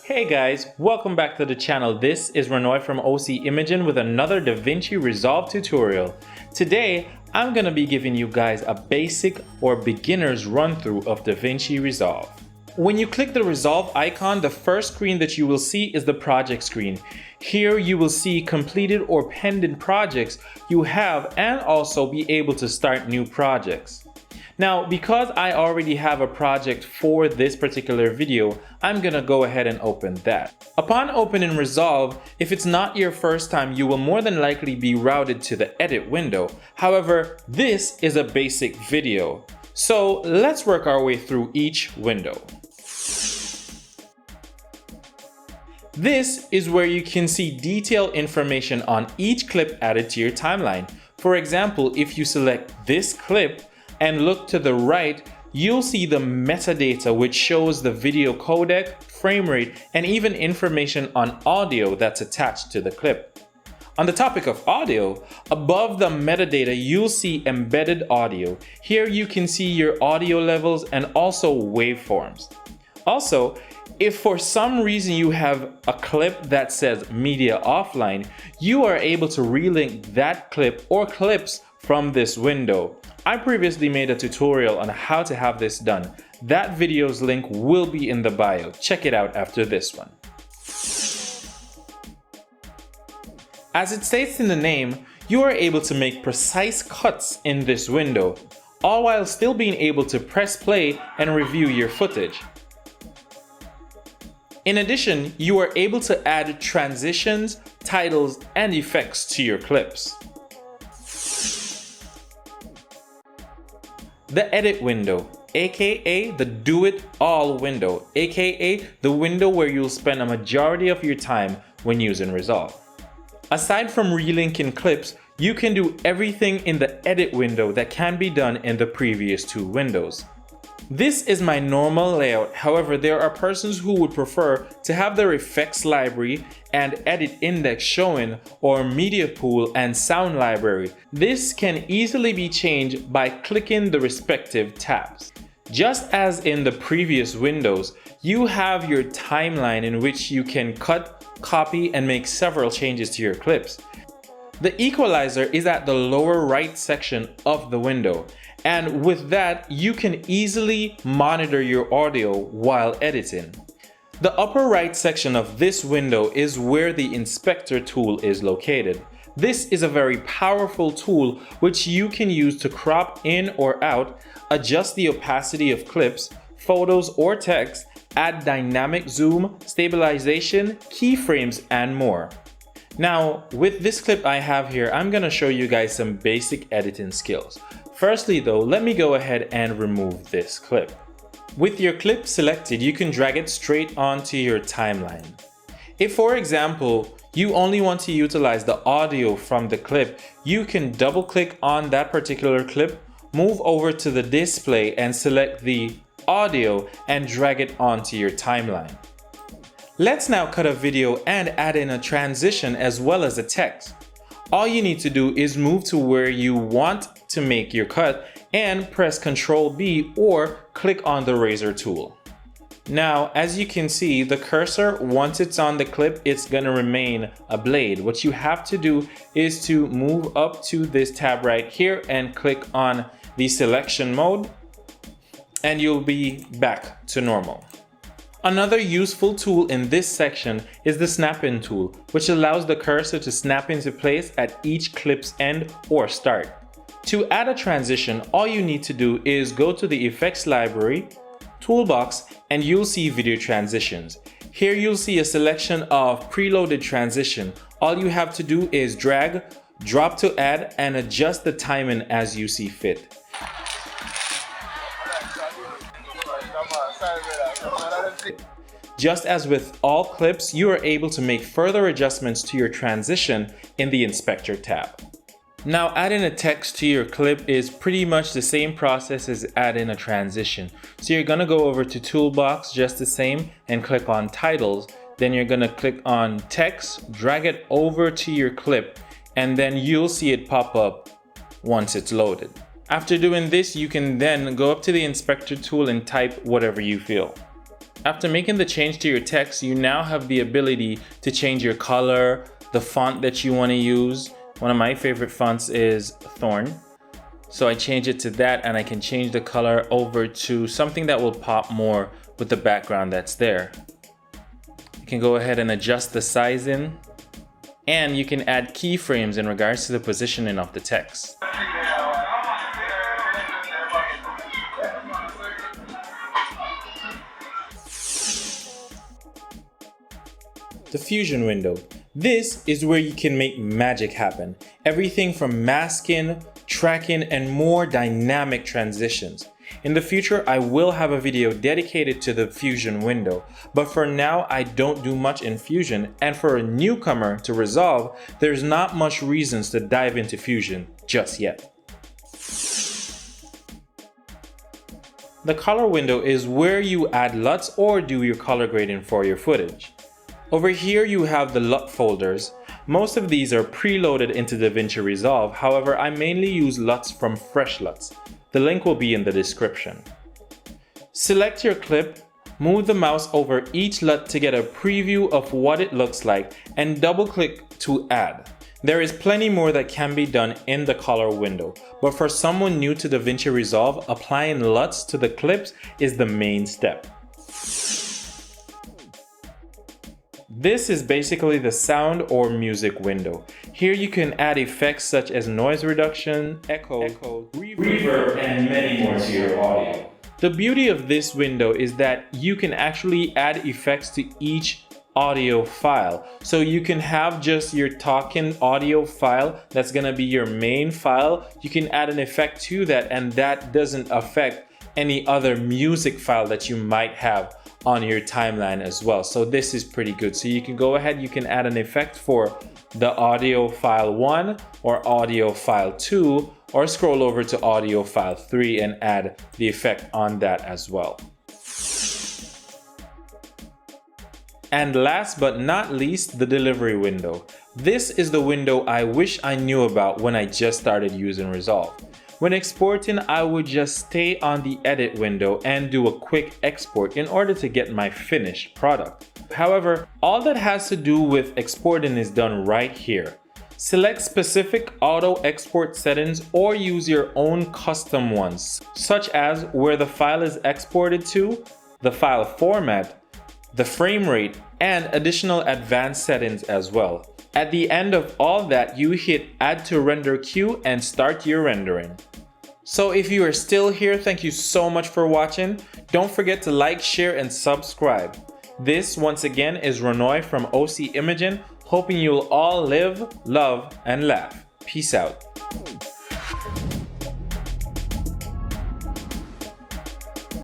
Hey guys, welcome back to the channel. This is Renoy from OC Imagen with another Davinci Resolve tutorial. Today, I'm going to be giving you guys a basic or beginner's run through of Davinci Resolve. When you click the Resolve icon, the first screen that you will see is the project screen. Here you will see completed or pending projects you have and also be able to start new projects. Now, because I already have a project for this particular video, I'm gonna go ahead and open that. Upon opening Resolve, if it's not your first time, you will more than likely be routed to the edit window. However, this is a basic video. So let's work our way through each window. This is where you can see detailed information on each clip added to your timeline. For example, if you select this clip, and look to the right, you'll see the metadata which shows the video codec, frame rate, and even information on audio that's attached to the clip. On the topic of audio, above the metadata you'll see embedded audio. Here you can see your audio levels and also waveforms. Also, if for some reason you have a clip that says media offline, you are able to relink that clip or clips from this window. I previously made a tutorial on how to have this done. That video's link will be in the bio. Check it out after this one. As it states in the name, you are able to make precise cuts in this window, all while still being able to press play and review your footage. In addition, you are able to add transitions, titles, and effects to your clips. The edit window, aka the do-it-all window, aka the window where you'll spend a majority of your time when using Resolve. Aside from relinking clips, you can do everything in the edit window that can be done in the previous two windows. This is my normal layout, however there are persons who would prefer to have their effects library and edit index showing, or media pool and sound library. This can easily be changed by clicking the respective tabs. Just as in the previous windows, you have your timeline in which you can cut, copy, and make several changes to your clips. The equalizer is at the lower right section of the window, and with that you can easily monitor your audio while editing. The upper right section of this window is where the inspector tool is located. This is a very powerful tool which you can use to crop in or out, adjust the opacity of clips, photos, or text, add dynamic zoom, stabilization, keyframes, and more. Now, with this clip I have here, I'm gonna show you guys some basic editing skills. Firstly though, let me go ahead and remove this clip. With your clip selected, you can drag it straight onto your timeline. If, for example, you only want to utilize the audio from the clip, you can double click on that particular clip, move over to the display and select the audio and drag it onto your timeline. Let's now cut a video and add in a transition as well as a text. All you need to do is move to where you want to make your cut and press Ctrl B or click on the razor tool. Now, as you can see, the cursor, once it's on the clip, it's gonna remain a blade. What you have to do is to move up to this tab right here and click on the selection mode, and you'll be back to normal. Another useful tool in this section is the snap-in tool, which allows the cursor to snap into place at each clip's end or start. To add a transition, all you need to do is go to the effects library, toolbox, and you'll see video transitions. Here you'll see a selection of preloaded transition. All you have to do is drag, drop to add, and adjust the timing as you see fit. Just as with all clips, you are able to make further adjustments to your transition in the Inspector tab. Now, adding a text to your clip is pretty much the same process as adding a transition. So you're gonna go over to Toolbox just the same and click on Titles. Then you're gonna click on Text, drag it over to your clip, and then you'll see it pop up once it's loaded. After doing this, you can then go up to the Inspector tool and type whatever you feel. After making the change to your text, you now have the ability to change your color, the font that you want to use. One of my favorite fonts is Thorn. So I change it to that, and I can change the color over to something that will pop more with the background that's there. You can go ahead and adjust the sizing, and you can add keyframes in regards to the positioning of the text. The Fusion window. This is where you can make magic happen. Everything from masking, tracking, and more dynamic transitions. In the future, I will have a video dedicated to the Fusion window, but for now, I don't do much in Fusion, and for a newcomer to Resolve, there's not much reasons to dive into Fusion just yet. The color window is where you add LUTs or do your color grading for your footage. Over here you have the LUT folders. Most of these are preloaded into Davinci Resolve, however I mainly use LUTs from Fresh LUTs. The link will be in the description. Select your clip, move the mouse over each LUT to get a preview of what it looks like, and double click to add. There is plenty more that can be done in the color window, but for someone new to Davinci Resolve, applying LUTs to the clips is the main step. This is basically the sound or music window. Here you can add effects such as noise reduction, echo, reverb, and many more to your audio. The beauty of this window is that you can actually add effects to each audio file. So you can have just your talking audio file that's gonna be your main file. You can add an effect to that, and that doesn't affect any other music file that you might have on your timeline as well. So this is pretty good. So you can go ahead, you can add an effect for the audio file 1 or audio file 2, or scroll over to audio file 3 and add the effect on that as well. And last but not least, the delivery window. This is the window I wish I knew about when I just started using Resolve. When exporting, I would just stay on the edit window and do a quick export in order to get my finished product. However, all that has to do with exporting is done right here. Select specific auto export settings or use your own custom ones, such as where the file is exported to, the file format, the frame rate, and additional advanced settings as well. At the end of all that, you hit Add to Render Queue and start your rendering. So if you are still here, thank you so much for watching. Don't forget to like, share, and subscribe. This, once again, is Ronoy from OC Imaging, hoping you'll all live, love, and laugh. Peace out.